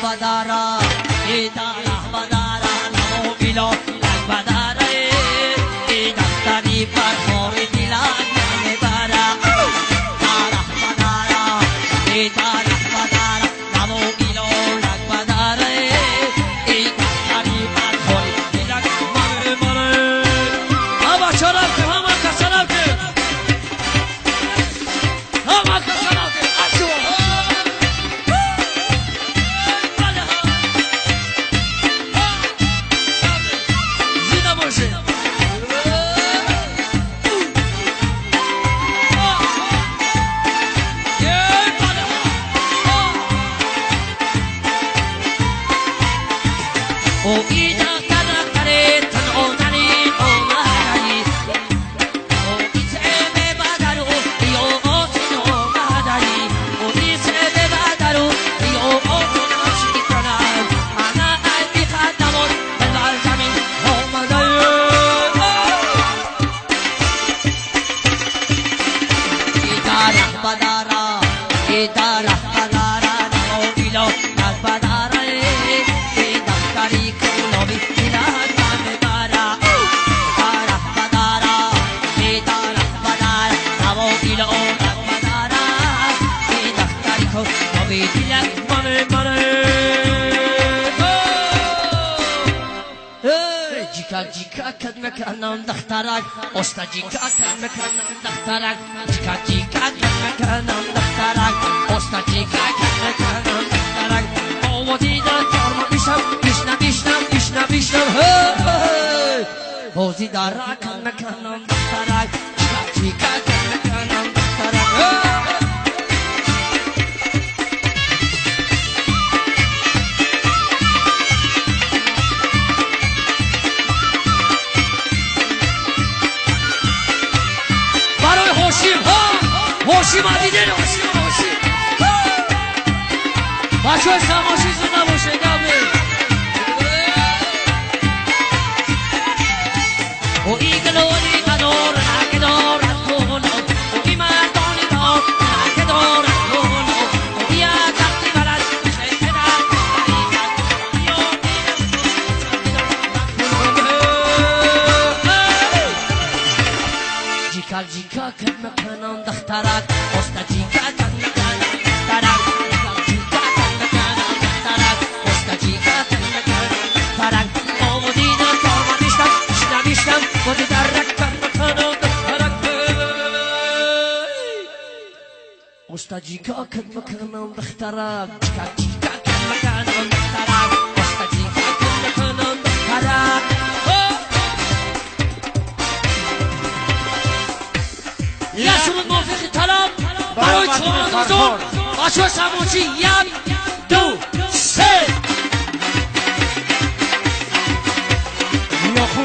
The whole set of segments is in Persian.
بدارا ایدا بدارا نمو گیلو بدارا ایدا دستانی پر خور دیلان میبرا دارا بدارا ایدا بدارا نمو گیلو بدارا ایدا دستانی پر خور دیلان میبرا آبا چرا که هم کسرم که هم کسرم که آشو O ida kada kare tan onani onani O ise me badaru yo otino badari O ise me badaru yo otino shikitana ana albi khadamon bal zamin homadayo idara badara no ilo badara Jika kan mekanam daktarak Osta jika kan mekanam daktarak Jika kan mekanam daktarak Osta jika kan mekanam daktarak Ovozida karma bisham Bishna Ovozida kan mekanam daktarak Jika kan mekanam daktarak هوشیم دیدین هوشیم بچه های سماشی زود نباشه گمه و ایگلولی قدار نگدار از کونو و ای مردانی دار نگدار از کونو و بیا دقی بلد شکه در جیکا کن مکنم دخترک Osta jika kan mekanam daktarak Jika kan mekanam daktarak Osta jika kan mekanam daktarak Ovozida karma bisham Ovozida kan mekanam daktarak Osta jika kan mekanam daktarak Jika kan mekanam daktarak Osta jika kan mekanam daktarak یشون موفقی طلب برای چوانازون بچه سموچی یک دو سه یاخو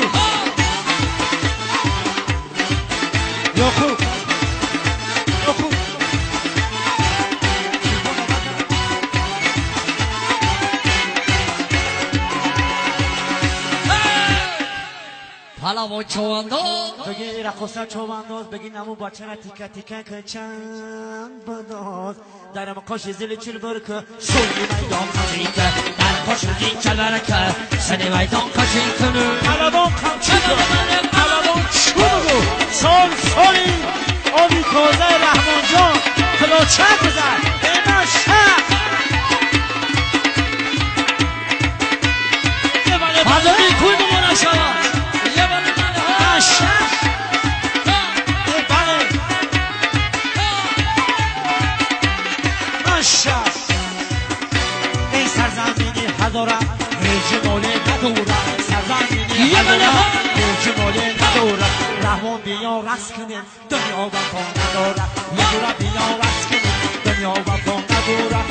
پلاو چوانداز بگی رقصا چوانداز بگی نمو بچه را تیکه چند بداز در مقاش زیل چل برکه سوی میدان کشی که در قاش زیل چل برکه سنی میدان کشی کنه پلاوان کمچی که پلاوان چونگو سالی آبی تازه رحمان جان کلاچه بزن اینا شک پلاوی کوی بمونه شما ای سرزمینی هزارم رژیماله ندورم سرزمینی هزارم رژیماله ندورم رحمان بیا رقص کنیم دنیا وفا ندارم یه دورم بیا رقص کنیم دنیا وفا ندارم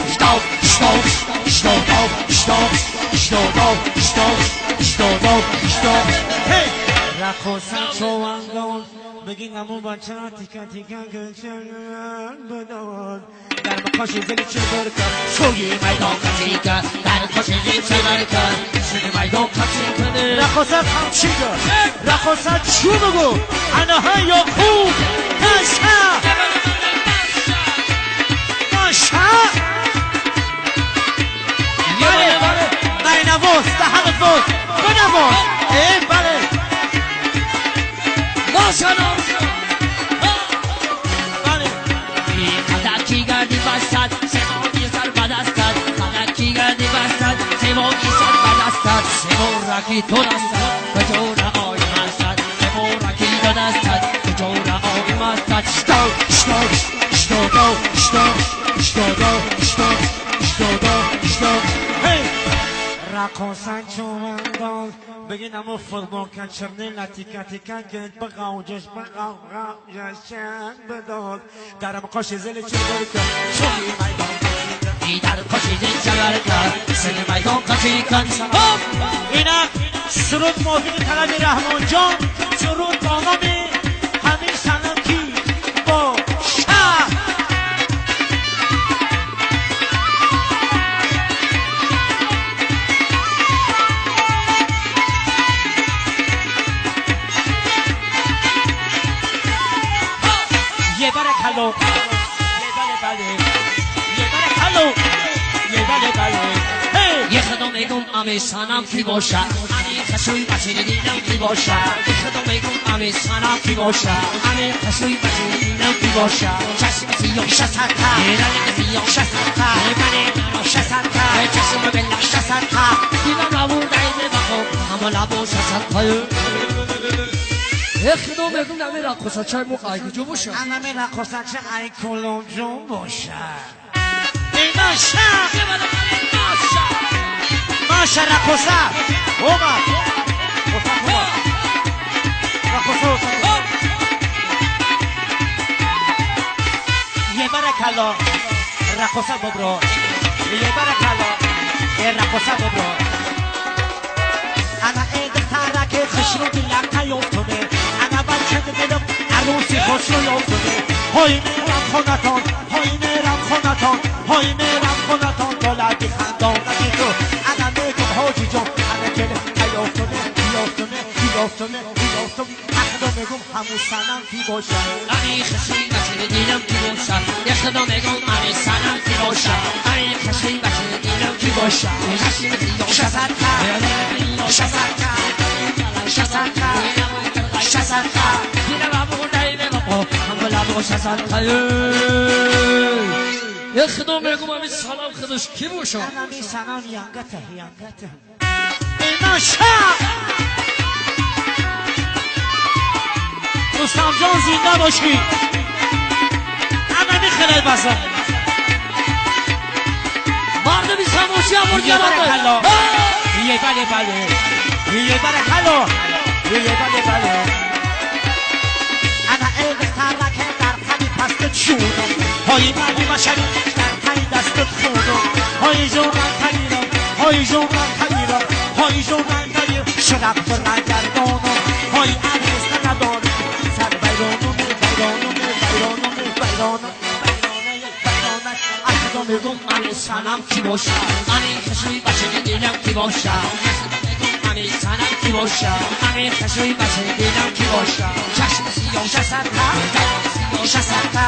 رقصا چوانگان بگین همون بچه را تیکن کشن بدان در مقاش زلی چه برکن سوی میدان کشی که در قاش زیل چل برکه سنی میدان کشی کنه رقصا خمچی کن رقصا چو بگو انها یا خوب نشا نشا کن بله ماشاءالله بله قدکی گردی بستد سمانی سر بدستد قدکی گردی بستد سمانی سر بدستد سمورکی تو دستد کجور آی مستد سمورکی تو دستد کجور آی مستد رقصن چومندان بگین امو فوتبال کن چرنه لطیکه تیکن گند بقاوجش چند بداد درم قاش زل چلبر کن شوی میدان در کشید جلال کرد سر میدان کشید کن اینا سرود موفید طلب رحمان جان سرود با نام همین سنم کی با شهر یه بره کلو یه بره کلو یه بله یه خدا میگم امی سنم کی باشد امی خشوی بچه دیدم کی باشد یه خدا میگم امی سنم کی باشد امی خشوی بچه دیدم کی باشد چشم سیاه شسرتا رنگ سیاه شسرتا من شسرتا چشم بلا شسرتا دیدم لبو دایمه بخو اما لبو شسرتا یه خدا میگم امی رقصا چای موقعی جو باشد امی رقصا چای کلوم جون باشد اینا شهر ماشا رقصا اومد رقصا یه برکلا رقصا ببرو یه برکلا رقصا ببرو انا ایدر ترک خشرو دیلم نیفتونه انا بچه دلم عروسی خوشو یفتونه های میرم خونتان های میرم خونتان های میرم خونتان دولتی خندان نگی تو انا میگم حاجی جان انا کل یفتونه یفتونه اخدا میگم همون سنم کی باشه امی خشی بچه دیدم کی باشد یه خدا میگم امی سنم کی باشد امی خشی بچه دیدم کی باشد خشی بچه شسرتا شسرتا شسرتا شسرتا دیدم لبو دایمه بخو اما لبو شسرتا یه خدا میگم امی سنم خودش کی باشد امی سنم یانگته اینا شب رستم جان زنده باشی انا میخلال بازم مرد بی سموشی هم یه برکلا یه برکلا انا ایغ ترکه در خمی پست چونم های مردی بشری در خمی دستت خونم های جو من تگیرم های جو من تگیر شرق فرن گردانم های عریض ندارم سر بیرانم اخدا میگم امی سنم کی باشد امی خشوی بچه دیدم کی باشد امی سنم کی باشد امی خشوی بچه دیدم کی باشد چشم سیاه شسرتا شسرتا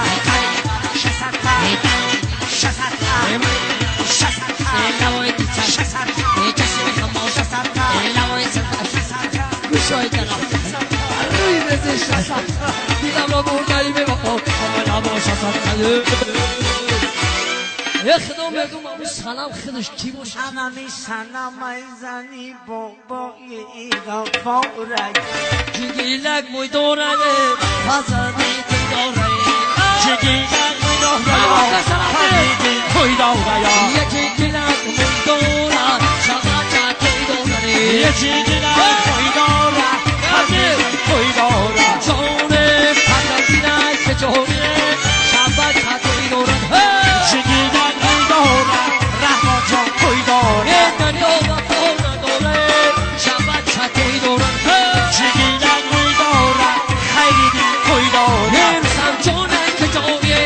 لوای دیچه چشم خمال لوای سرطه گوشای دقم روی بزه شسرتا دیدم را برداری ببخو اما لبا شسرتا یه خدا میگم امی سنم خودش کی باشه انا می سنم ایزنی با ایگا فورک جگیلک موی دورنه پزدی توی داره جگیلک موی دورنه توی داره یکی گیلک موی دورنه شغچه توی داره یکی گیلک موی دورنه توی داره جونه پزدی که جونه شغچه توی داره جگیلک موی دورنه رحمان جان توی داره یه دنیا با دورنه داره شغچه توی داره جگیلک موی دورنه خیلی توی داره نمسم جونه که جونه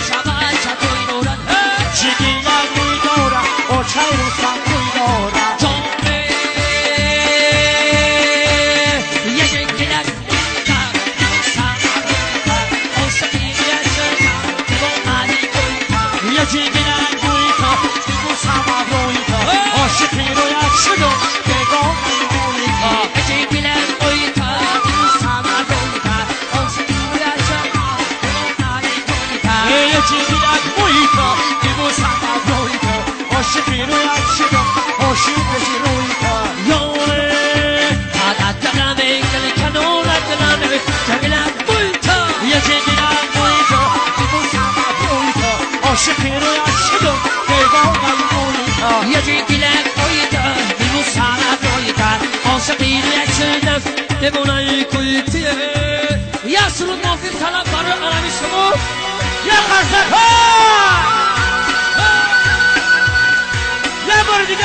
شغچه توی داره جگیلک موی دورنه او چای روستم توی داره جونه روی عشقم عاشق بشی روی تا یاره عادت دلم گل کنولت دلم جگلم بوی تا یه جگرم روی تا بیبوسم روی تا عاشق روی عشقم پیغامم روی تا یه جگلم بوی تا بیبوسم روی تا عاشقی روی عشقم بمونای کویتیه یا سرود موفق طلب برای عالمی شما یه قرصت یه بار دیگه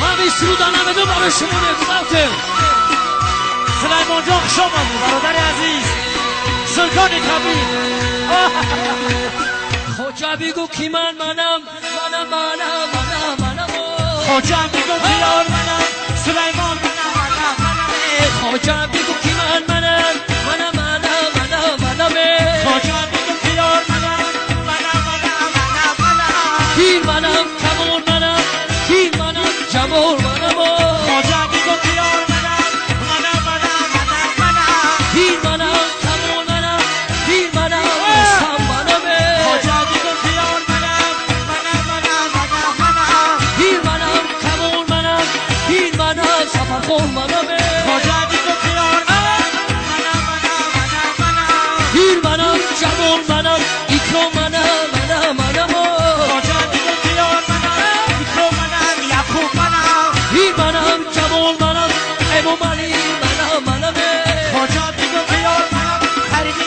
همین سرودانم دو برای شما نگذارتم سلیمان جان شما برادر عزیز سلطان کبیر خوجا بگو کی منم خوجا میگو بیار منم سلیمان منم خوجا بگو کی منم خوجا میگو بیار منم کی منم کمون منم کی منم جمال منم خوجا میگو بیار منم کی منم کمون منم کی منم رستم منم خوجا میگو بیار منم کی منم کمون منم کی منم سفرخون منم خوجا میگو بیار پیر منم جمال منم ایکرام منم خوجا میگو بیار منم میکرو منم یعقوب منم پیر منم جمال منم امام علی منم خوجا میگو بیار منم خریدی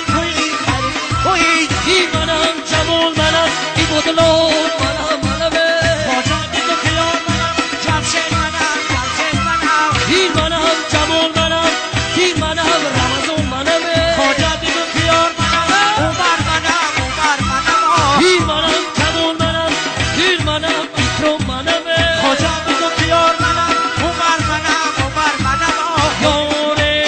توی پیر منم جمال منم ای بودلون منم خوجا میگو بیار منم جمشید منم پیر منم جمال منم پیر منم رمضان منم خوجا میگو بیار منم عمر منم پیر منم جمال منم پیر منم ایکرام منم خوجا میگو بیار منم عمر منم یاره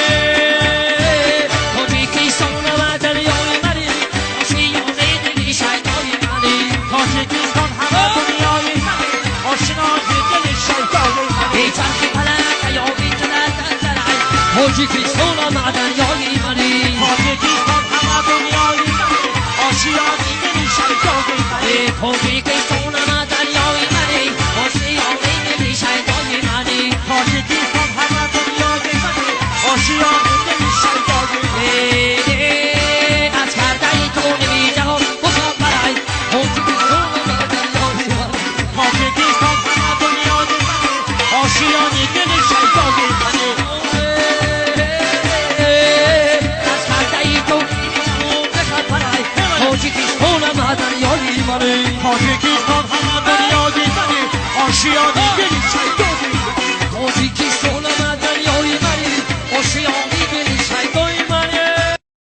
توی کی سونم دریای منی آشیانه دلی شیطانی منی تاجیکستان همه دنیای منه آشنای دل شیطان منه ای چرخی پلک یا بیتلت دلعی حاجی کریستون دریای منی تاجیکستان همه دنیای منه آشنای دل شیطان منه ای حاجی کریستون دریای منی آشیانه دلی شیطانی منی تاجیکستان همه دنیای منه آشنای دل شیطان منه از کردنی تو نمیده ها بخواب برای حاجی کریستون دریای منی تاجیکستان همه دنیای منه آشنای دل شیطان منه از کردنی تو بخواب برای حاجی کریستون دریای منی تاجیکستان همه دنیای منه آشنای دل شیطان